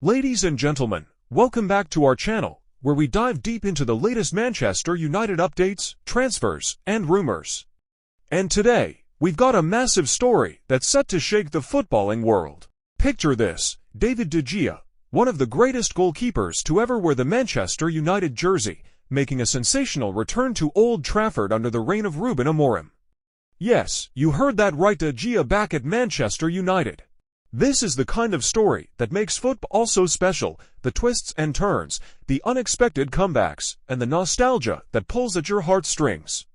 Ladies and gentlemen, welcome back to our channel, where we dive deep into the latest Manchester United updates, transfers, and rumors. And today, we've got a massive story that's set to shake the footballing world. Picture this: David De Gea, one of the greatest goalkeepers to ever wear the Manchester United jersey, making a sensational return to Old Trafford under the reign of Ruben Amorim. Yes, you heard that right, De Gea back at Manchester United. This is the kind of story that makes football so special: the twists and turns, the unexpected comebacks, and the nostalgia that pulls at your heartstrings.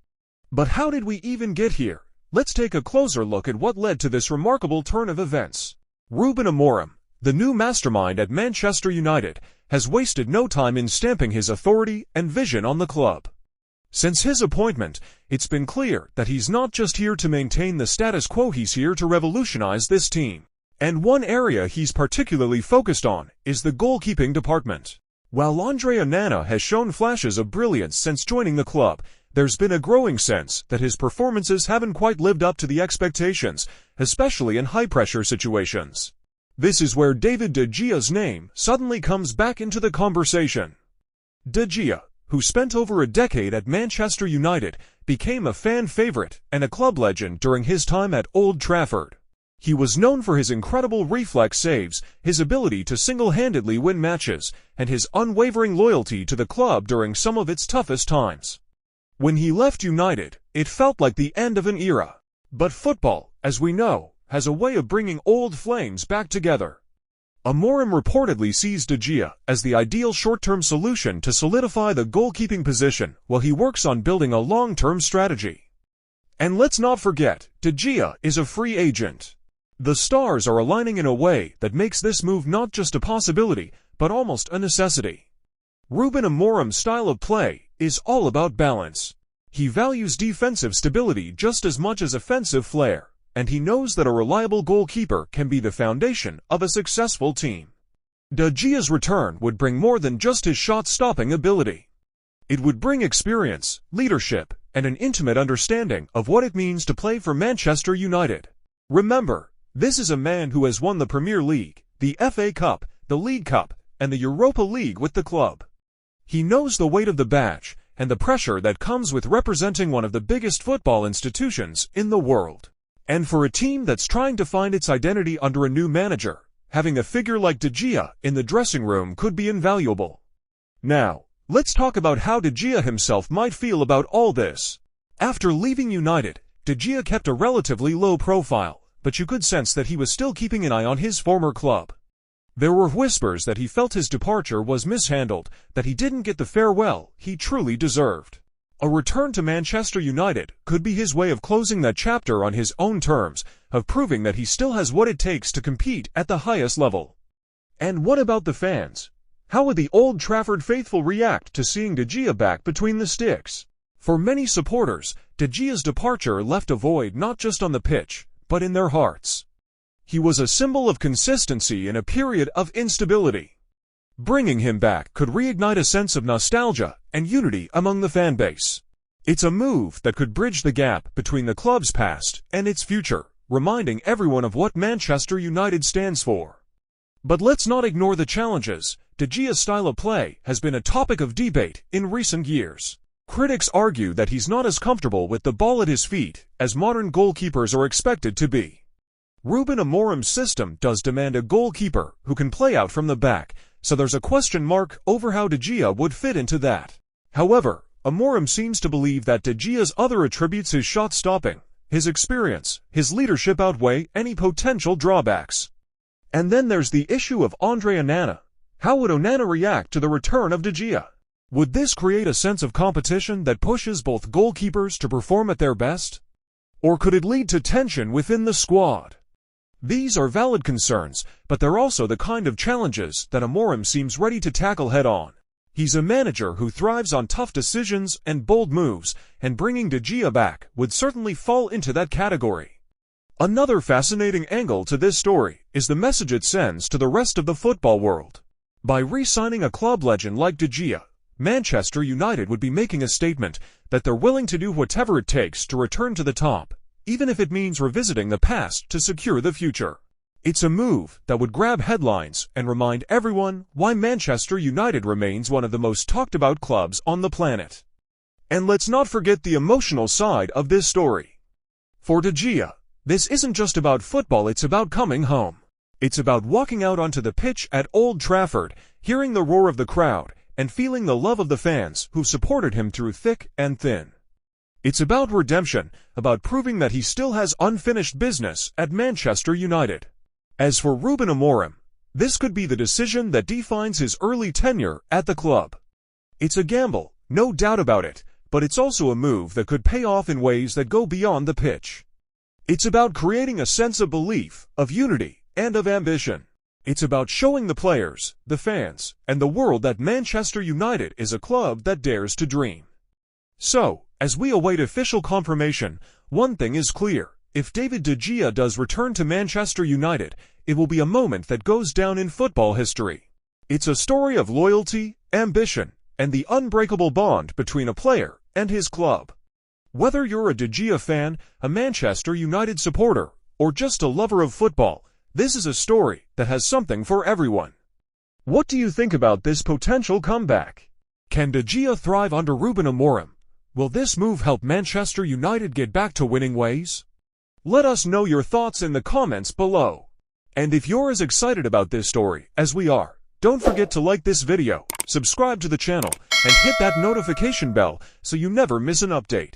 But how did we even get here? Let's take a closer look at what led to this remarkable turn of events. Ruben Amorim, the new mastermind at Manchester United, has wasted no time in stamping his authority and vision on the club. Since his appointment, it's been clear that he's not just here to maintain the status quo, he's here to revolutionize this team. And one area he's particularly focused on is the goalkeeping department. While Andre Onana has shown flashes of brilliance since joining the club, there's been a growing sense that his performances haven't quite lived up to the expectations, especially in high-pressure situations. This is where David De Gea's name suddenly comes back into the conversation. De Gea, who spent over a decade at Manchester United, became a fan favorite and a club legend during his time at Old Trafford. He was known for his incredible reflex saves, his ability to single-handedly win matches, and his unwavering loyalty to the club during some of its toughest times. When he left United, it felt like the end of an era. But football, as we know, has a way of bringing old flames back together. Amorim reportedly sees De Gea as the ideal short-term solution to solidify the goalkeeping position while he works on building a long-term strategy. And let's not forget, De Gea is a free agent. The stars are aligning in a way that makes this move not just a possibility, but almost a necessity. Ruben Amorim's style of play is all about balance. He values defensive stability just as much as offensive flair, and he knows that a reliable goalkeeper can be the foundation of a successful team. De Gea's return would bring more than just his shot-stopping ability. It would bring experience, leadership, and an intimate understanding of what it means to play for Manchester United. Remember, this is a man who has won the Premier League, the FA Cup, the League Cup, and the Europa League with the club. He knows the weight of the badge and the pressure that comes with representing one of the biggest football institutions in the world. And for a team that's trying to find its identity under a new manager, having a figure like De Gea in the dressing room could be invaluable. Now, let's talk about how De Gea himself might feel about all this. After leaving United, De Gea kept a relatively low profile, but you could sense that he was still keeping an eye on his former club. There were whispers that he felt his departure was mishandled, that he didn't get the farewell he truly deserved. A return to Manchester United could be his way of closing that chapter on his own terms, of proving that he still has what it takes to compete at the highest level. And what about the fans? How would the Old Trafford faithful react to seeing De Gea back between the sticks? For many supporters, De Gea's departure left a void not just on the pitch, but in their hearts. He was a symbol of consistency in a period of instability. Bringing him back could reignite a sense of nostalgia and unity among the fan base. It's a move that could bridge the gap between the club's past and its future, reminding everyone of what Manchester United stands for. But let's not ignore the challenges. De Gea's style of play has been a topic of debate in recent years. Critics argue that he's not as comfortable with the ball at his feet as modern goalkeepers are expected to be. Ruben Amorim's system does demand a goalkeeper who can play out from the back, so there's a question mark over how De Gea would fit into that. However, Amorim seems to believe that De Gea's other attributes, his shot stopping, his experience, his leadership, outweigh any potential drawbacks. And then there's the issue of Andre Onana. How would Onana react to the return of De Gea? Would this create a sense of competition that pushes both goalkeepers to perform at their best? Or could it lead to tension within the squad? These are valid concerns, but they're also the kind of challenges that Amorim seems ready to tackle head-on. He's a manager who thrives on tough decisions and bold moves, and bringing De Gea back would certainly fall into that category. Another fascinating angle to this story is the message it sends to the rest of the football world. By re-signing a club legend like De Gea, Manchester United would be making a statement that they're willing to do whatever it takes to return to the top, even if it means revisiting the past to secure the future. It's a move that would grab headlines and remind everyone why Manchester United remains one of the most talked about clubs on the planet. And let's not forget the emotional side of this story. For De Gea, this isn't just about football, it's about coming home. It's about walking out onto the pitch at Old Trafford, hearing the roar of the crowd, and feeling the love of the fans who've supported him through thick and thin. It's about redemption, about proving that he still has unfinished business at Manchester United. As for Ruben Amorim, this could be the decision that defines his early tenure at the club. It's a gamble, no doubt about it, but it's also a move that could pay off in ways that go beyond the pitch. It's about creating a sense of belief, of unity, and of ambition. It's about showing the players, the fans, and the world that Manchester United is a club that dares to dream. So, as we await official confirmation, one thing is clear. If David De Gea does return to Manchester United, it will be a moment that goes down in football history. It's a story of loyalty, ambition, and the unbreakable bond between a player and his club. Whether you're a De Gea fan, a Manchester United supporter, or just a lover of football, this is a story that has something for everyone. What do you think about this potential comeback? Can De Gea thrive under Ruben Amorim? Will this move help Manchester United get back to winning ways? Let us know your thoughts in the comments below. And if you're as excited about this story as we are, don't forget to like this video, subscribe to the channel, and hit that notification bell so you never miss an update.